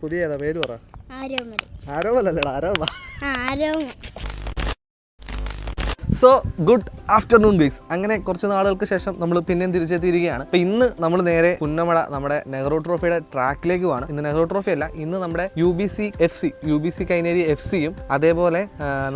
പുതിയ ഏതാ പേര് പറ? ആരോമല്ലല്ലേടാ, ആരോമ. So good afternoon guys. അങ്ങനെ കുറച്ച് നാളുകൾക്ക് ശേഷം നമ്മൾ പിന്നെയും തിരിച്ചെത്തിയിരിക്കുകയാണ്. അപ്പോൾ ഇന്ന് നമ്മൾ നേരെ പുന്നമട നമ്മുടെ നെഹ്റു ട്രോഫിയുടെ ട്രാക്കിലേക്ക് പോവാണ്. ഇന്ന് നെഹ്റു ട്രോഫി അല്ല, ഇന്ന് നമ്മുടെ UBC കൈനേരി FC-യും അതേപോലെ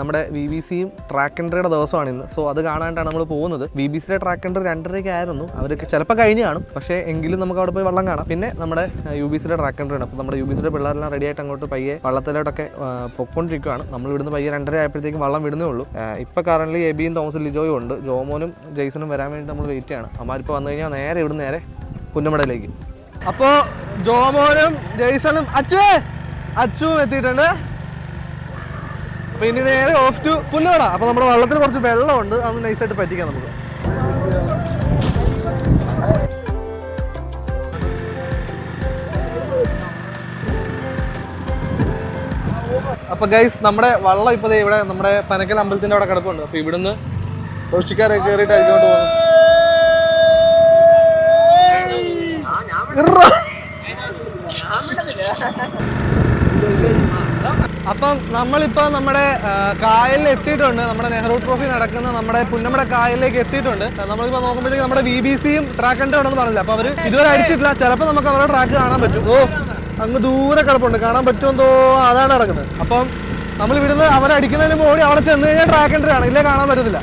നമ്മുടെ VBC-യും ട്രാക്ക് എൻട്രിയുടെ ദിവസമാണ് ഇന്ന്. സോ അത് കാണാനായിട്ടാണ് നമ്മൾ പോകുന്നത്. VBC-യുടെ ട്രാക്ക് എൻട്രി 2:30 ആയിരുന്നു. അവർക്ക് ചിലപ്പോൾ കഴിഞ്ഞ് കാണും, പക്ഷേ എങ്കിലും നമുക്ക് അവിടെ പോയി വള്ളം കാണാം. പിന്നെ നമ്മുടെ UBC-യുടെ ട്രാക്ക് എൻട്രി ആണ്. അപ്പോൾ നമ്മുടെ UBC-യുടെ പിള്ളേരെല്ലാം റെഡി ആയിട്ട് അങ്ങോട്ട് പയ്യെ വള്ളത്തിലോട്ടൊക്കെ പൊയ്ക്കൊണ്ടിരിക്കുകയാണ്. നമ്മൾ ഇവിടുന്ന് പയ്യെ 2:30 ആയപ്പോഴത്തേക്കും വള്ളം വിടുന്നേ ഉള്ളൂ. ഇപ്പോൾ കറന്റ് എബിയും തോമസും ലിജോയും ഉണ്ട്. ജോമോനും ജെയ്സണും വരാൻ വേണ്ടി നമ്മൾ വെയിറ്റ് ചെയ്യാണ്. അമ്മാരിപ്പോൾ വന്നു കഴിഞ്ഞാൽ നേരെ ഇവിടുന്ന് നേരെ പുന്നമടയിലേക്ക്. അപ്പോൾ ജോമോനും ജെയ്സണും അച്ചുവും എത്തിയിട്ടുണ്ട്. അപ്പോൾ ഇനി നേരെ ഓഫ് ടു പുന്നമട. അപ്പോൾ നമ്മുടെ വള്ളത്തിൽ കുറച്ച് വെള്ളമുണ്ട്, അതൊന്ന് നൈസായിട്ട് പറ്റിക്കാം നമുക്ക്. അപ്പോൾ ഗൈസ് നമ്മുടെ വള്ളം ഇപ്പോൾ ഇവിടെ നമ്മുടെ പനക്കൽ അമ്പലത്തിൻ്റെ അവിടെ കിടപ്പുണ്ട്. അപ്പോൾ ഇവിടുന്ന് ദോഷിക്കാരൊക്കെ കയറിയിട്ടായിരിക്കും പോകുന്നത്. അപ്പം നമ്മളിപ്പോൾ നമ്മുടെ കായലിൽ എത്തിയിട്ടുണ്ട്. നമ്മുടെ നെഹ്റു ട്രോഫി നടക്കുന്ന നമ്മുടെ പുന്നമട കായലിലേക്ക് എത്തിയിട്ടുണ്ട്. നമ്മളിപ്പോൾ നോക്കുമ്പോഴത്തേക്ക് നമ്മുടെ VBC-യും ട്രാക്ക് എൻട്രി ഉണ്ടെന്ന് പറഞ്ഞില്ല. അപ്പോൾ അവർ ഇതുവരെ അടിച്ചിട്ടില്ല. ചിലപ്പോൾ നമുക്ക് അവരുടെ ട്രാക്ക് കാണാൻ പറ്റും. അങ്ങ് ദൂരെ കിടപ്പുണ്ട്, കാണാൻ പറ്റുമെന്തോ, അതാണ് നടക്കുന്നത്. അപ്പം നമ്മൾ ഇവിടുന്ന് അവരടിക്കുന്നതിന് മുമ്പ് അവിടെ ചെന്ന് കഴിഞ്ഞാൽ ട്രാക്ക് എൻട്രി ആണ്, ഇല്ലേ കാണാൻ പറ്റത്തില്ല.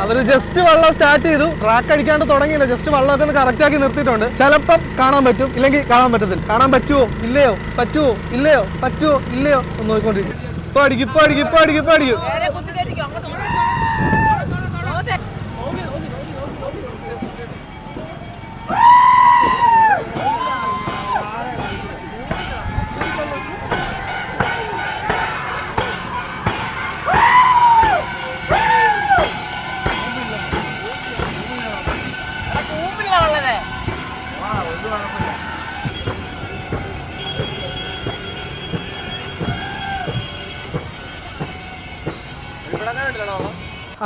അവർ ജസ്റ്റ് വെള്ളം സ്റ്റാർട്ട് ചെയ്തു, ട്രാക്ക് അടിക്കാണ്ട് തുടങ്ങിയില്ല, ജസ്റ്റ് വെള്ളമൊക്കെ ഒന്ന് കറക്റ്റ് ആക്കി നിർത്തിയിട്ടുണ്ട്. ചിലപ്പം കാണാൻ പറ്റും, ഇല്ലെങ്കിൽ കാണാൻ പറ്റത്തില്ല. കാണാൻ പറ്റുമോ ഇല്ലയോ, പറ്റുമോ ഇല്ലയോ എന്ന് നോക്കിക്കൊണ്ടിരിക്കും. ഇപ്പൊ അടിക്കും.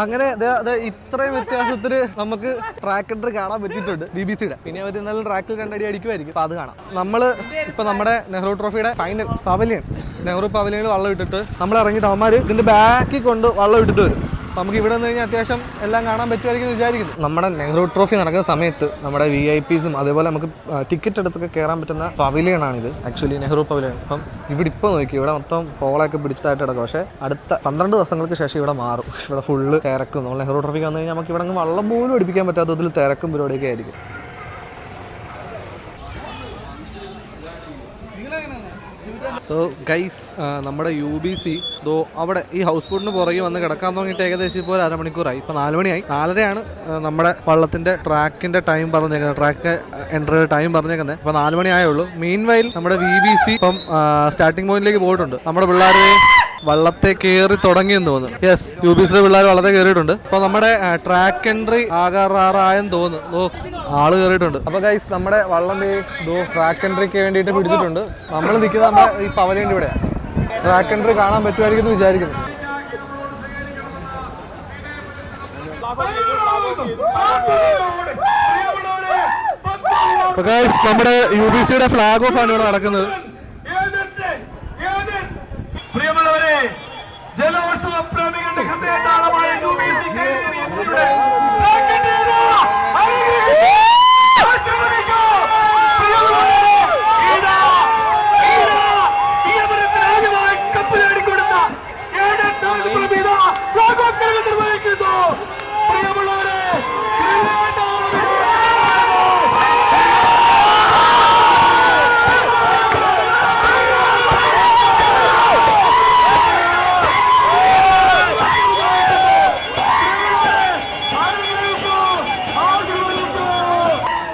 അങ്ങനെ ഇത്രയും വ്യത്യാസത്തിൽ നമുക്ക് ട്രാക്ക് എൻട്രി കാണാൻ പറ്റിയിട്ടുണ്ട് VBC-യുടെ. പിന്നെ അവർ എന്നാലും ട്രാക്കിൽ 2 അടി അടിക്കുമായിരിക്കും. അപ്പോൾ അത് കാണാം. നമ്മൾ ഇപ്പോൾ നമ്മുടെ നെഹ്റു ട്രോഫിയുടെ ഫൈനൽ നെഹ്റു പവലിയനിൽ വള്ളം ഇട്ടിട്ട് നമ്മൾ ഇറങ്ങിയിട്ട് അവന്മാർ ഇതിൻ്റെ ബാക്കിൽ കൊണ്ട് വള്ളം ഇട്ടിട്ട് വരും. നമുക്ക് ഇവിടെ നിന്ന് കഴിഞ്ഞാൽ അത്യാവശ്യം എല്ലാം കാണാൻ പറ്റുമായിരിക്കും വിചാരിക്കുന്നു. നമ്മുടെ നെഹ്റു ട്രോഫി നടക്കുന്ന സമയത്ത് നമ്മുടെ VIPs-ഉം അതേപോലെ നമുക്ക് ടിക്കറ്റ് എടുത്തൊക്കെ കയറാൻ പറ്റുന്ന പവലിയനാണിത്, ആക്ച്വലി നെഹ്റു പവലിയൻ. അപ്പം ഇവിടെ ഇപ്പോൾ നോക്കി, ഇവിടെ മൊത്തം പോളൊക്കെ പിടിച്ചിട്ടായിട്ട് കിടക്കും. പക്ഷേ അടുത്ത 12 ദിവസങ്ങൾക്ക് ശേഷം ഇവിടെ മാറും. ഇവിടെ ഫുള്ള് തിരക്കും. നമ്മൾ നെഹ്റു ട്രോഫിക്ക് വന്നു കഴിഞ്ഞാൽ നമുക്ക് ഇവിടെ അങ്ങ് വള്ളം പോലും അടിപ്പിക്കാൻ പറ്റാത്തതിൽ തിരക്കും പരിപാടിയൊക്കെ ആയിരിക്കും. സോ ഗൈസ്, നമ്മുടെ UBC അവിടെ ഈ ഹൗസ് ബോട്ടിന് പുറകെ വന്ന് കിടക്കാൻ തുടങ്ങിയിട്ട് ഏകദേശം ഇപ്പോൾ 1/2 മണിക്കൂറായി. ഇപ്പോൾ 4 മണിയായി. 4:30 നമ്മുടെ വള്ളത്തിൻ്റെ ട്രാക്കിൻ്റെ ടൈം പറഞ്ഞേക്കുന്നത്, ട്രാക്ക് എൻട്രിയുടെ ടൈം പറഞ്ഞേക്കുന്നത്. ഇപ്പോൾ 4 മണി ആയുള്ളൂ. മീൻ വൈൽ നമ്മുടെ VBC ഇപ്പം സ്റ്റാർട്ടിംഗ് പോയിന്റിലേക്ക് പോയിട്ടുണ്ട്. നമ്മുടെ പിള്ളേർ വള്ളത്തെ കയറി തുടങ്ങിയെന്ന് തോന്നുന്നു. യെസ്, UBC-യുടെ പിള്ളേർ വള്ളത്തെ കയറിയിട്ടുണ്ട്. അപ്പോൾ നമ്മുടെ ട്രാക്ക് എൻട്രി ആകാറായെന്ന് തോന്നുന്നു. ആള് കയറിയിട്ടുണ്ട്. അപ്പോൾ ഗൈസ്, നമ്മുടെ വള്ളം ട്രാക്ക് എൻട്രിക്ക് വേണ്ടിയിട്ട് പിടിച്ചിട്ടുണ്ട്. നമ്മൾ നിൽക്കുന്നത് നമ്മുടെ ഈ പവലിയൻ്റെ ഇവിടെയാണ്. ട്രാക്ക് എൻട്രി കാണാൻ പറ്റുമായിരിക്കും എന്ന് വിചാരിക്കുന്നു. അപ്പോൾ ഗൈസ്, നമ്മുടെ UBC-യുടെ ഫ്ലാഗ് ഓഫ് ആണ് ഇവിടെ നടക്കുന്നത്. പ്രിയമുള്ളവരെ, ജലോത്സവ പ്രേമികളുടെ ഹൃദയതാളമായ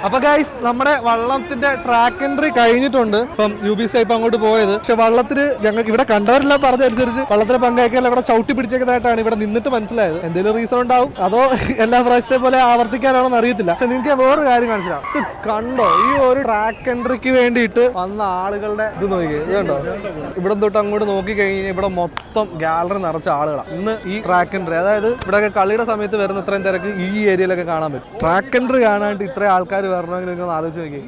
അപ്പൊ ഗൈസ്, നമ്മുടെ വള്ളത്തിന്റെ ട്രാക്ക് എൻട്രി കഴിഞ്ഞിട്ടുണ്ട്. ഇപ്പം UBC ഇപ്പൊ അങ്ങോട്ട് പോയത്. പക്ഷെ വള്ളത്തിന് ഞങ്ങൾക്ക് ഇവിടെ കണ്ടവരെല്ലാം പറഞ്ഞനുസരിച്ച് വള്ളത്തിലെ പങ്കാളികൾ ഇവിടെ ചവിട്ടി പിടിച്ചതായിട്ടാണ് ഇവിടെ നിന്നിട്ട് മനസ്സിലായത്. എന്തെങ്കിലും റീസൺ ഉണ്ടാവും, അതോ എല്ലാ പ്രാവശ്യത്തെ പോലെ ആവർത്തിക്കാനാണോന്ന് അറിയത്തില്ല. പക്ഷെ നിങ്ങൾക്ക് വേറൊരു കാര്യം കാണിച്ചില്ല. കണ്ടോ, ഈ ഒരു ട്രാക്ക് എൻട്രിക്ക് വേണ്ടിയിട്ട് വന്ന ആളുകളുടെ ഇത് നോക്കി, ഇതുണ്ടോ? ഇവിടെ തൊട്ട് അങ്ങോട്ട് നോക്കി കഴിഞ്ഞാൽ ഇവിടെ മൊത്തം ഗാലറി നിറച്ച ആളുകളാണ്. ഇന്ന് ഈ ട്രാക്ക് എൻട്രി, അതായത് ഇവിടെ കളിയുടെ സമയത്ത് വരുന്ന ഇത്രയും തിരക്ക് ഈ ഏരിയയിലൊക്കെ കാണാൻ പറ്റും. ട്രാക്ക് എൻട്രി കാണാനായിട്ട് ഇത്രയും ആൾക്കാർ വരണമെങ്കിൽ നിങ്ങൾ ആലോചിച്ച് നോക്കി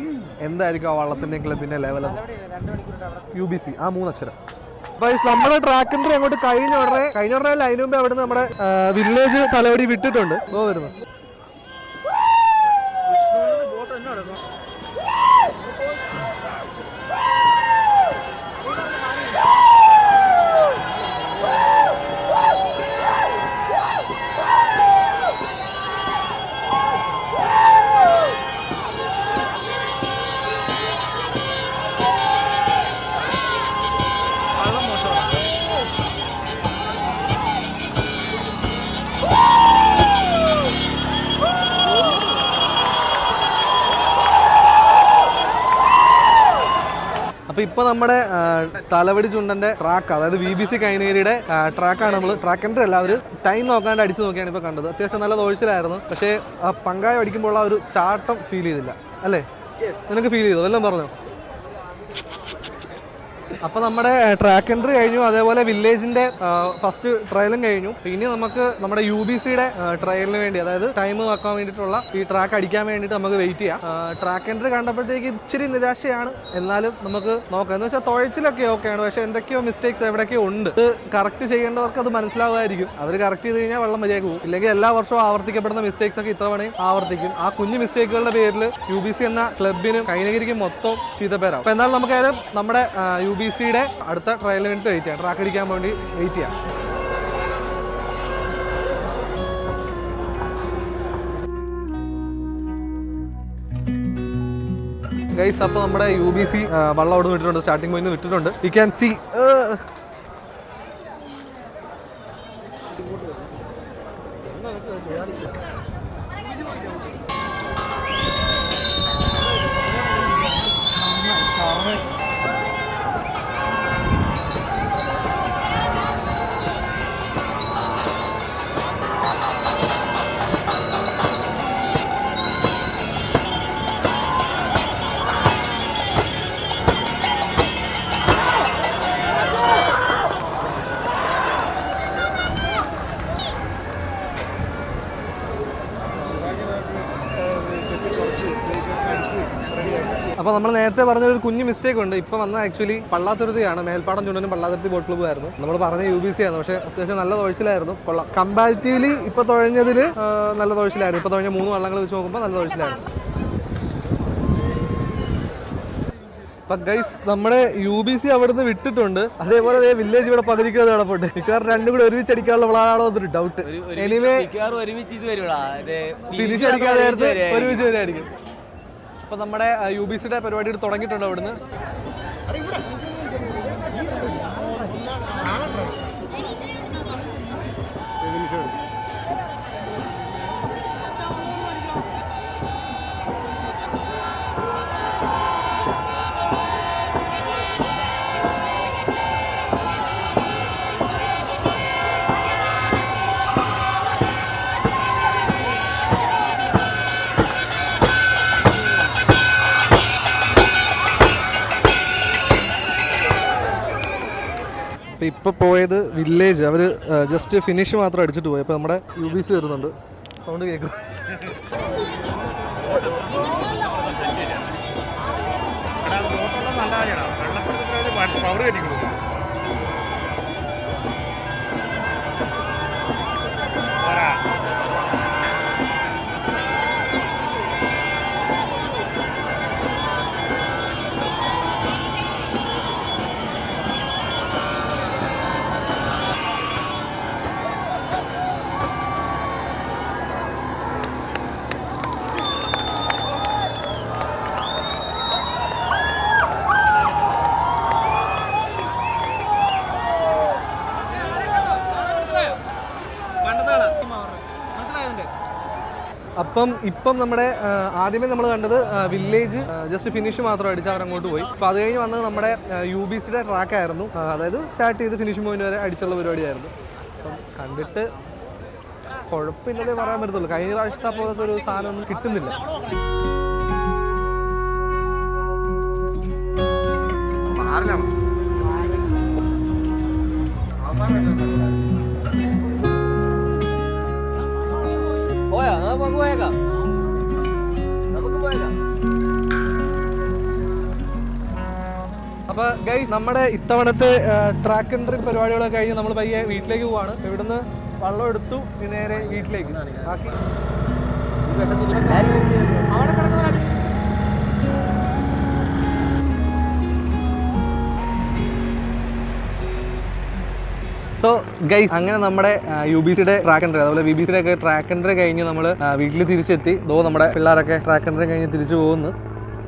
എന്തായിരിക്കും ആ വള്ളത്തിൻ്റെ ക്ലബിൻ്റെ ലെവൽ. UBC ആ 3 അക്ഷരം. അപ്പോൾ നമ്മുടെ ട്രാക്ക് എൻട്രി അങ്ങോട്ട് കഴിഞ്ഞ ഉടനെ അതിന് മുമ്പേ അവിടെ നിന്ന് നമ്മുടെ വില്ലേജ് തലവടി വിട്ടിട്ടുണ്ട്. വരുന്നു. അപ്പോൾ ഇപ്പോൾ നമ്മുടെ തലവടി ചുണ്ടൻ്റെ ട്രാക്ക്, അതായത് VBC കൈനേരിയുടെ ട്രാക്കാണ്. നമ്മൾ ട്രാക്ക് എൻട്രി അല്ല, ഒരു ടൈം നോക്കാണ്ട് അടിച്ചു നോക്കിയാണ് ഇപ്പോൾ കണ്ടത്. അത്യാവശ്യം നല്ല തോഴ്ചയിലായിരുന്നു. പക്ഷേ ആ പങ്കായം അടിക്കുമ്പോൾ ആ ഒരു ചാട്ടം ഫീൽ ചെയ്തില്ല അല്ലേ? നിനക്ക് ഫീൽ ചെയ്തോ? എല്ലാം പറഞ്ഞോ? അപ്പോൾ നമ്മുടെ ട്രാക്ക് എൻട്രി കഴിഞ്ഞു, അതേപോലെ വില്ലേജിൻ്റെ ഫസ്റ്റ് ട്രയലും കഴിഞ്ഞു. ഇനി നമുക്ക് നമ്മുടെ UBCയുടെ ട്രയലിന് വേണ്ടി, അതായത് ടൈം വെക്കാൻ വേണ്ടിയിട്ടുള്ള ഈ ട്രാക്ക് അടിക്കാൻ വേണ്ടിയിട്ട് നമുക്ക് വെയിറ്റ് ചെയ്യാം. ട്രാക്ക് എൻട്രി കണ്ടപ്പോഴത്തേക്ക് ഇച്ചിരി നിരാശയാണ്, എന്നാലും നമുക്ക് നോക്കാം. എന്ന് വെച്ചാൽ തുഴച്ചിലൊക്കെ ഓക്കെയാണ്, പക്ഷേ എന്തൊക്കെയോ മിസ്റ്റേക്സ് എവിടെയൊക്കെയോ ഉണ്ട്. ഇത് കറക്റ്റ് ചെയ്യേണ്ടവർക്ക് അത് മനസ്സിലാവുമായിരിക്കും. അവർ കറക്റ്റ് ചെയ്ത് കഴിഞ്ഞാൽ വെള്ളം മര്യാദ പോകും. ഇല്ലെങ്കിൽ എല്ലാ വർഷവും ആവർത്തിക്കപ്പെടുന്ന മിസ്റ്റേക്സ് ഒക്കെ ഇത്തവണയും ആവർത്തിക്കും. ആ കുഞ്ഞു മിസ്റ്റേക്കുകളുടെ പേരിൽ UBC എന്ന ക്ലബിനും കൈനഗിരിക്കും മൊത്തം ചീത്തപ്പേരാവും. അപ്പോൾ എന്നാലും നമുക്കായാലും നമ്മുടെ UBCയുടെ അടുത്ത ട്രയലിന് വേണ്ടി വെയിറ്റ് ചെയ്യാം, ട്രാക്ക് അടിക്കാൻ വേണ്ടി വെയിറ്റ് ചെയ്യാം. ഗൈസ്, അപ്പോൾ നമ്മുടെ UBC വള്ളം അവിടെ വിട്ടിട്ടുണ്ട്, സ്റ്റാർട്ടിംഗ് പോയിന്റ് വിട്ടിട്ടുണ്ട്. യു ക്യാൻ സീ അപ്പോൾ നമ്മൾ നേരത്തെ പറഞ്ഞൊരു കുഞ്ഞു മിസ്റ്റേക്ക് ഉണ്ട്. ഇപ്പോൾ വന്ന ആക്ച്വലി പള്ളാത്തുരുത്തിയാണ്, മേൽപ്പാടം ചുണ്ടനും പള്ളാത്തുരുത്തി ബോട്ട് ക്ലബ്ബ് ആയിരുന്നു. നമ്മൾ പറഞ്ഞ UBC ആണ്, പക്ഷേ അത്യാവശ്യം നല്ല തുഴച്ചിലായിരുന്നു. കൊള്ളാം. കമ്പാരിറ്റീവ്ലി ഇപ്പോൾ തുഴഞ്ഞതിൽ നല്ല തുഴച്ചിലായിരുന്നു. ഇപ്പോൾ തുഴഞ്ഞ 3 വള്ളങ്ങൾ വെച്ച് നോക്കുമ്പോൾ നല്ല തുഴച്ചിലായിരുന്നു. അപ്പം ഗൈസ്, നമ്മുടെ UBC അവിടുന്ന് വിട്ടിട്ടുണ്ട്. അതേപോലെ വില്ലേജ് ഇവിടെ പകുതിക്ക് കിടപ്പുണ്ട്. മിക്കവാറും രണ്ടും കൂടെ ഒരുമിച്ച് അടിക്കാനുള്ള പ്ലാനാണോ എന്നൊരു ഡൗട്ട്. എനിവേ തിരിച്ച് അടിക്കാൻ നേരത്തെ ഒരുമിച്ച് വരെ അടിക്കും. അപ്പോൾ നമ്മുടെ UBCയുടെ പരിപാടി തുടങ്ങിയിട്ടുണ്ട് അവിടുന്ന്. ഇപ്പോൾ പോയത് വില്ലേജ്, അവർ ജസ്റ്റ് ഫിനിഷ് മാത്രം അടിച്ചിട്ട് പോയി. അപ്പോൾ നമ്മുടെ UBC വരുന്നുണ്ട്. സൗണ്ട് കേൾക്കും. ഇപ്പം നമ്മുടെ ആദ്യമേ നമ്മൾ കണ്ടത് വില്ലേജ് ജസ്റ്റ് ഫിനിഷ് മാത്രം അടിച്ച് അവർ അങ്ങോട്ട് പോയി. അപ്പോൾ അത് കഴിഞ്ഞ് വന്നത് നമ്മുടെ UBCയുടെ ട്രാക്കായിരുന്നു. അതായത് സ്റ്റാർട്ട് ചെയ്ത് ഫിനിഷിംഗ് പോയിന്റ് വരെ അടിച്ചുള്ള പരിപാടിയായിരുന്നു. അപ്പം കണ്ടിട്ട് കുഴപ്പമില്ലതേ പറയാൻ പറ്റത്തുള്ളൂ. കഴിഞ്ഞ പ്രാവശ്യത്തെ പോലത്തെ ഒരു സാധനമൊന്നും കിട്ടുന്നില്ല. പോയാ നമുക്ക് പോയേക്കാം, നമുക്ക് പോയേക്കാം. അപ്പോൾ ഗൈസ് നമ്മുടെ ഇത്തവണത്തെ ട്രാക്ക് ആൻഡ് ട്രിപ്പ് പരിപാടികളൊക്കെ കഴിഞ്ഞ് നമ്മൾ പയ്യെ വീട്ടിലേക്ക് പോവാണ്. ഇവിടുന്ന് വള്ളം എടുത്തു നേരെ വീട്ടിലേക്ക്. ബാക്കി സോ ഗൈസ് അങ്ങനെ നമ്മുടെ UBCയുടെ ട്രാക്ക് ആൻഡ് അതുപോലെ VBCയുടെ ഒക്കെ ട്രാക്ക് ആൻഡ് കഴിഞ്ഞ് നമ്മൾ വീട്ടിൽ തിരിച്ചെത്തി. നമ്മുടെ പിള്ളേരൊക്കെ ട്രാക്ക് ആൻഡ് കഴിഞ്ഞ് തിരിച്ചു പോകുന്നു.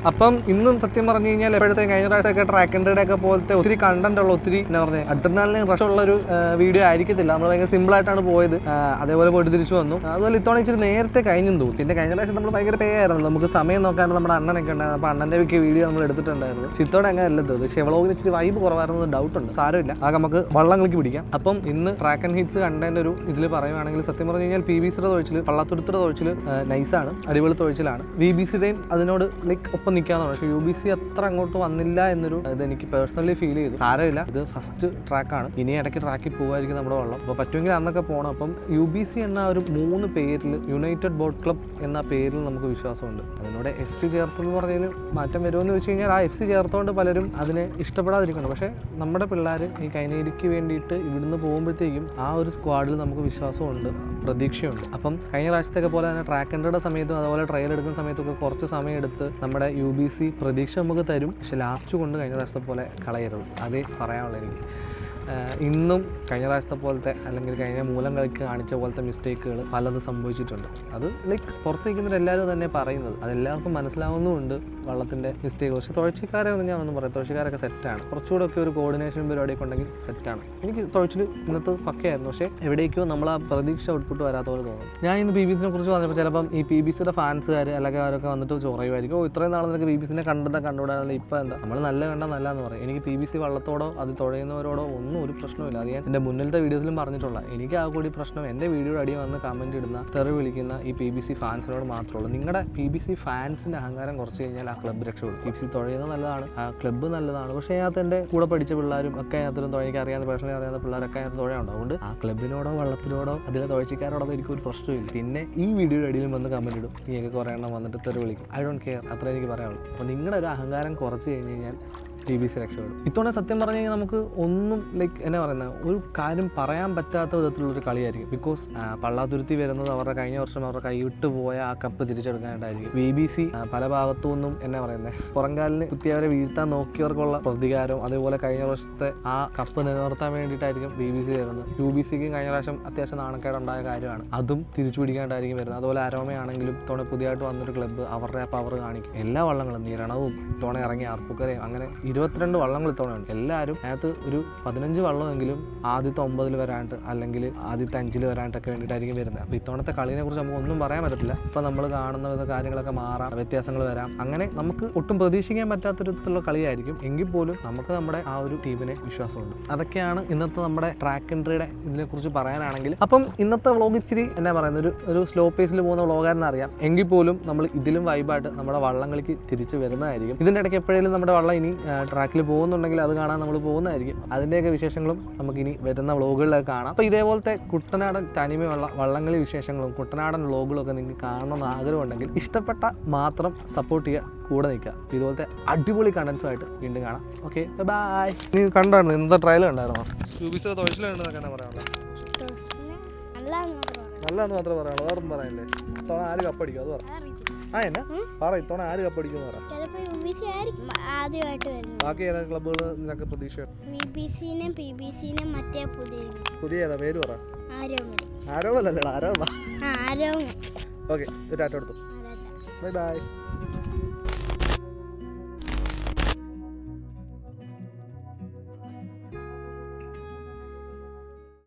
അപ്പം ഇന്നും സത്യം പറഞ്ഞു കഴിഞ്ഞാൽ എപ്പോഴത്തെ കഴിഞ്ഞ പ്രാവശ്യമൊക്കെ ട്രാക്ക് ആൻഡ് ഒക്കെ പോലത്തെ ഒത്തിരി കണ്ടന്റ് ഉള്ള ഒത്തിരി എന്താ പറയുക അഡ്രിനാലിന് റഷ് ഉള്ള ഒരു വീഡിയോ ആയിരിക്കത്തില്ല. നമ്മൾ ഭയങ്കര സിമ്പിൾ ആയിട്ടാണ് പോയത്. അതേപോലെ പോയിട്ട് തിരിച്ചു വന്നു. അതുപോലെ ഇത്തവണ ഇച്ചിരി നേരത്തെ കഴിഞ്ഞു തോന്നും. പിന്നെ കഴിഞ്ഞ പ്രാവശ്യം നമ്മൾ ഭയങ്കര പേ ആയിരുന്നു. നമുക്ക് സമയം നോക്കാണ്ട് നമ്മുടെ അണ്ണനൊക്കെ ഉണ്ടായിരുന്നു. അപ്പോൾ അണ്ണൻ്റെ ഒക്കെ വീഡിയോ നമ്മൾ എടുത്തിട്ടുണ്ടായിരുന്നു. പക്ഷേ ഇത്തവണ അങ്ങനെ അല്ല തോന്നുന്നത്. പക്ഷേ വ്ളോഗിന് ഇച്ചിരി വൈബ് കുറവായിരുന്നു, ഡൗട്ട് ഉണ്ട്. സാരമില്ല, ആകെ നമുക്ക് വള്ളങ്ങൾക്ക് പിടിക്കാം. അപ്പം ഇന്ന് ട്രാക്ക് ആൻഡ് ഹിറ്റ്സ് കണ്ടതിൻ്റെ ഒരു ഇതിൽ പറയുകയാണെങ്കിൽ സത്യം പറഞ്ഞു കഴിഞ്ഞാൽ PBCയുടെ തുഴച്ചിൽ പള്ളത്തുരുത്തിയുടെ തുഴച്ചിൽ നൈസാണ്, അടിപൊളി തുഴച്ചിലാണ്. VBCയുടെയും അതിനോട് ലൈക്ക് ഒപ്പം നിൽക്കാവുന്നതാണ്. പക്ഷേ UBC അത്ര അങ്ങോട്ട് വന്നില്ല എന്നൊരു ഇത് എനിക്ക് പേഴ്സണലി ഫീൽ ചെയ്തു. സാരമില്ല, ഇത് ഫസ്റ്റ് ട്രാക്കാണ്. ഇനി ഇടയ്ക്ക് ട്രാക്കിൽ പോകുമായിരിക്കും നമ്മുടെ വള്ളം. അപ്പോൾ പറ്റുമെങ്കിൽ അന്നൊക്കെ പോകണം. അപ്പം UBC എന്ന ഒരു 3 പേരിൽ യുണൈറ്റഡ് ബോട്ട് ക്ലബ് എന്ന പേരിൽ നമുക്ക് വിശ്വാസമുണ്ട്. അതിനോട് FC ചേർത്തെന്ന് പറഞ്ഞതിൽ മാറ്റം വരുമെന്ന് വെച്ച് കഴിഞ്ഞാൽ ആ FC ചേർത്തുകൊണ്ട് പലരും അതിനെ ഇഷ്ടപ്പെടാതിരിക്കണം. പക്ഷേ നമ്മുടെ പിള്ളേർ ഈ കൈനേരിക്ക് വേണ്ടിയിട്ട് ഇവിടുന്ന് പോകുമ്പോഴത്തേക്കും ആ ഒരു സ്ക്വാഡിൽ നമുക്ക് വിശ്വാസമുണ്ട്, പ്രതീക്ഷയുണ്ട്. അപ്പം കഴിഞ്ഞ പ്രാവശ്യത്തൊക്കെ പോലെ തന്നെ ട്രാക്ക് ആൻഡ് സമയത്തും അതുപോലെ ട്രയൽ എടുക്കുന്ന സമയത്തൊക്കെ കുറച്ച് സമയം എടുത്ത് നമ്മുടെ UBC പ്രതീക്ഷ നമുക്ക് തരും. പക്ഷെ ലാസ്റ്റ് കൊണ്ട് കഴിഞ്ഞ പ്രാവശ്യത്തെ പോലെ കളയരുത്, അതേ പറയാനുള്ളൂ എനിക്ക്. ഇന്നും കഴിഞ്ഞ പ്രാവശ്യത്തെ പോലത്തെ അല്ലെങ്കിൽ കഴിഞ്ഞ മൂലം കളിക്ക് കാണിച്ച പോലത്തെ മിസ്റ്റേക്കുകൾ പലതും സംഭവിച്ചിട്ടുണ്ട്. അത് ലൈക്ക് പുറത്തേക്കുന്നവരെല്ലാവരും തന്നെ പറയുന്നത്, അതെല്ലാവർക്കും മനസ്സിലാവുന്നുമുണ്ട് വള്ളത്തിൻ്റെ മിസ്റ്റേക്ക്. പക്ഷേ തുഴച്ചിക്കാരെ ഒന്നും ഞാനൊന്നും പറയാം, തുഴച്ചിക്കാരൊക്കെ സെറ്റാണ്. കുറച്ചുകൂടെ ഒക്കെ ഒരു കോർഡിനേഷൻ പരിപാടിയൊക്കെ ഉണ്ടെങ്കിൽ സെറ്റാണ്. എനിക്ക് തുഴച്ചിൽ ഇന്നത്തെ പക്കയായിരുന്നു. പക്ഷേ എവിടേക്കോ നമ്മൾ ആ പ്രതീക്ഷ ഔട്ട്പുട്ട് വരാത്ത പോലെ തോന്നുന്നു. ഞാൻ ഇന്ന് PBCനെ കുറിച്ച് പറഞ്ഞപ്പോൾ ചിലപ്പം ഈ PBCയുടെ ഫാൻസുകാർ അല്ലെങ്കിൽ അവരൊക്കെ വന്നിട്ട് ചോറയുമായിരിക്കും, ഓ ഇത്രയും നാളെ നിനക്ക് PBCനെ കണ്ടുകൂടാനല്ല, ഇപ്പം എന്താ നമ്മൾ നല്ല കണ്ടാൽ നല്ലതെന്ന് പറയും. എനിക്ക് PBC വള്ളത്തോടോ അത് തുഴയുന്നവരോടോ ഒന്നും ഒരു പ്രശ്നമില്ല. അത് ഞാൻ എൻ്റെ മുന്നിലത്തെ വീഡിയോസിലും പറഞ്ഞിട്ടുള്ള എനിക്ക് ആ കൂടി പ്രശ്നം എൻ്റെ വീഡിയോയുടെ അടിയിൽ വന്ന് കമൻറ്റ് ഇടുന്ന തെറി വിളിക്കുന്ന ഈ PBC ഫാൻസിനോട് മാത്രമേ ഉള്ളൂ. നിങ്ങളുടെ PBC ഫാൻസിൻ്റെ അഹങ്കാരം കുറച്ച് കഴിഞ്ഞാൽ ആ ക്ലബ്ബ് രക്ഷപ്പെടും. PBC തുഴയുന്നത് നല്ലതാണ്, ആ ക്ലബ്ബ് നല്ലതാണ്. പക്ഷേ അതിനകത്ത് എൻ്റെ കൂടെ പഠിച്ച പിള്ളേരും ഒക്കെ അതിനകത്തും തുഴയ്ക്ക് അറിയാവുന്ന പേഴ്സണലി അറിയാവുന്ന പിള്ളേരൊക്കെ അതിനകത്ത് തുഴയുണ്ട്. അതുകൊണ്ട് ആ ക്ലബ്ബിനോടോ വള്ളത്തിനോടോ അതിലെ തുഴച്ചിക്കാരോടോ എനിക്കൊരു പ്രശ്നമില്ല. പിന്നെ ഈ വീഡിയോയുടെ അടിയിലും വന്ന് കമൻറ്റ് ഇടും, എനിക്ക് കുറേ എണ്ണം വന്നിട്ട് തെറി വിളിക്കും. ഐ ഡോണ്ട് കെയർ, അത്ര എനിക്ക് പറയാനുള്ളൂ. അപ്പോൾ നിങ്ങളുടെ ഒരു അഹങ്കാരം കുറച്ച് കഴിഞ്ഞ് കഴിഞ്ഞാൽ PBC രക്ഷപ്പെടും. ഇത്തവണ സത്യം പറഞ്ഞു കഴിഞ്ഞാൽ നമുക്ക് ഒന്നും ലൈക്ക് എന്നാ പറയുന്നത് ഒരു കാര്യം പറയാൻ പറ്റാത്ത വിധത്തിലുള്ളൊരു കളിയായിരിക്കും. ബിക്കോസ് പള്ളാത്തുരുത്തി വരുന്നത് അവരുടെ കഴിഞ്ഞ വർഷം അവരുടെ കൈവിട്ട് പോയ ആ കപ്പ് തിരിച്ചെടുക്കാനായിട്ടായിരിക്കും. VBC പല ഭാഗത്തു നിന്നും എന്നാ പറയുന്നത് പുറംകാലിന് കുത്തിയവരെ വീഴ്ത്താൻ നോക്കിയവർക്കുള്ള പ്രതികാരവും അതേപോലെ കഴിഞ്ഞ വർഷത്തെ ആ കപ്പ് നിലനിർത്താൻ വേണ്ടിയിട്ടായിരിക്കും VBC വരുന്നത്. UBCക്ക് കഴിഞ്ഞ പ്രാവശ്യം അത്യാവശ്യം നാണക്കേടുണ്ടായ കാര്യമാണ്, അതും തിരിച്ചു പിടിക്കാനായിട്ടായിരിക്കും വരുന്നത്. അതുപോലെ അരോമയാണെങ്കിലും ഇത്തവണ പുതിയതായിട്ട് വന്നൊരു ക്ലബ്ബ് അവരുടെ ആ പവർ കാണിക്കും. എല്ലാ വള്ളങ്ങളും നിരണവും ഇത്തവണ ഇറങ്ങി ആർപ്പുക്കരയും അങ്ങനെ 22 വള്ളങ്ങൾ ഇത്തവണ ഉണ്ട്. എല്ലാവരും അതിനകത്ത് ഒരു 15 വള്ളമെങ്കിലും ആദ്യത്തെ 9 വരാനായിട്ട് അല്ലെങ്കിൽ ആദ്യത്തെ 5 വരാനായിട്ടൊക്കെ വേണ്ടിയിട്ടായിരിക്കും വരുന്നത്. അപ്പോൾ ഇത്തവണത്തെ കളിനെ കുറിച്ച് നമുക്ക് ഒന്നും പറയാൻ പറ്റത്തില്ല. ഇപ്പോൾ നമ്മൾ കാണുന്ന വിധ കാര്യങ്ങളൊക്കെ മാറാം, വ്യത്യാസങ്ങൾ വരാം. അങ്ങനെ നമുക്ക് ഒട്ടും പ്രതീക്ഷിക്കാൻ പറ്റാത്തൊരുത്തിലുള്ള കളിയായിരിക്കും. എങ്കിൽ പോലും നമുക്ക് നമ്മുടെ ആ ഒരു ടീമിനെ വിശ്വാസമുണ്ട്. അതൊക്കെയാണ് ഇന്നത്തെ നമ്മുടെ ട്രാക്ക് ആൻഡ് ട്രൈയുടെ ഇതിനെക്കുറിച്ച് പറയാനാണെങ്കിൽ. അപ്പം ഇന്നത്തെ വ്ളോഗ് ഇച്ചിരി എന്നാ പറയുന്നത് ഒരു സ്ലോ പേസിൽ പോകുന്ന വ്ളോഗാരെന്ന് അറിയാം. എങ്കിൽ പോലും നമ്മൾ ഇതിലും വൈബായിട്ട് നമ്മുടെ വള്ളങ്ങൾക്ക് തിരിച്ച് വരുന്നതായിരിക്കും. ഇതിൻ്റെ ഇടയ്ക്ക് എപ്പോഴേലും നമ്മുടെ വള്ളം ഇനി ട്രാക്കിൽ പോകുന്നുണ്ടെങ്കിൽ അത് കാണാൻ നമ്മൾ പോകുന്നതായിരിക്കും. അതിൻ്റെയൊക്കെ വിശേഷങ്ങളും നമുക്കിനി വരുന്ന വ്ളോഗുകളിലൊക്കെ കാണാം. അപ്പോൾ ഇതേപോലത്തെ കുട്ടനാടൻ തനിമയുള്ള വള്ളംകളി വിശേഷങ്ങളും കുട്ടനാടൻ വ്ളോഗുകളും ഒക്കെ നിങ്ങൾക്ക് കാണണമെന്ന് ആഗ്രഹമുണ്ടെങ്കിൽ ഇഷ്ടപ്പെട്ട മാത്രം സപ്പോർട്ട് ചെയ്യുക, കൂടെ നിൽക്കുക. ഇതുപോലത്തെ അടിപൊളി കണ്ടൻസുമായിട്ട് വീണ്ടും കാണാം. Okay, bye. നീ കണ്ടായിരുന്നു ഇന്നത്തെ ട്രയൽ കണ്ടായിരുന്നോ? UBCയുടെ തുഴച്ചിലുണ്ടെന്നൊക്കെ പറയാനുള്ളത് നല്ലതെന്ന് മാത്രമേ പറയാനുള്ളൂ, വേറെ ഒന്നും പറയാനില്ലേ? ഇത്തവണ ആര് കപ്പടിക്കും അത് പറ. എന്നാ പറ, ഇത്തവണ ആര് കപ്പടിക്കും പറ. ബാക്കി ഏതാ ക്ലബ്ബുകൾ നിനക്ക് പ്രതീക്ഷ? PBCനെ മറ്റേ പുതിയ ഏതാ പേര് പറ. ആരോളല്ലടാ, ആരോള. ഓക്കെ, ടാറ്റ എടുത്തു. Bye bye.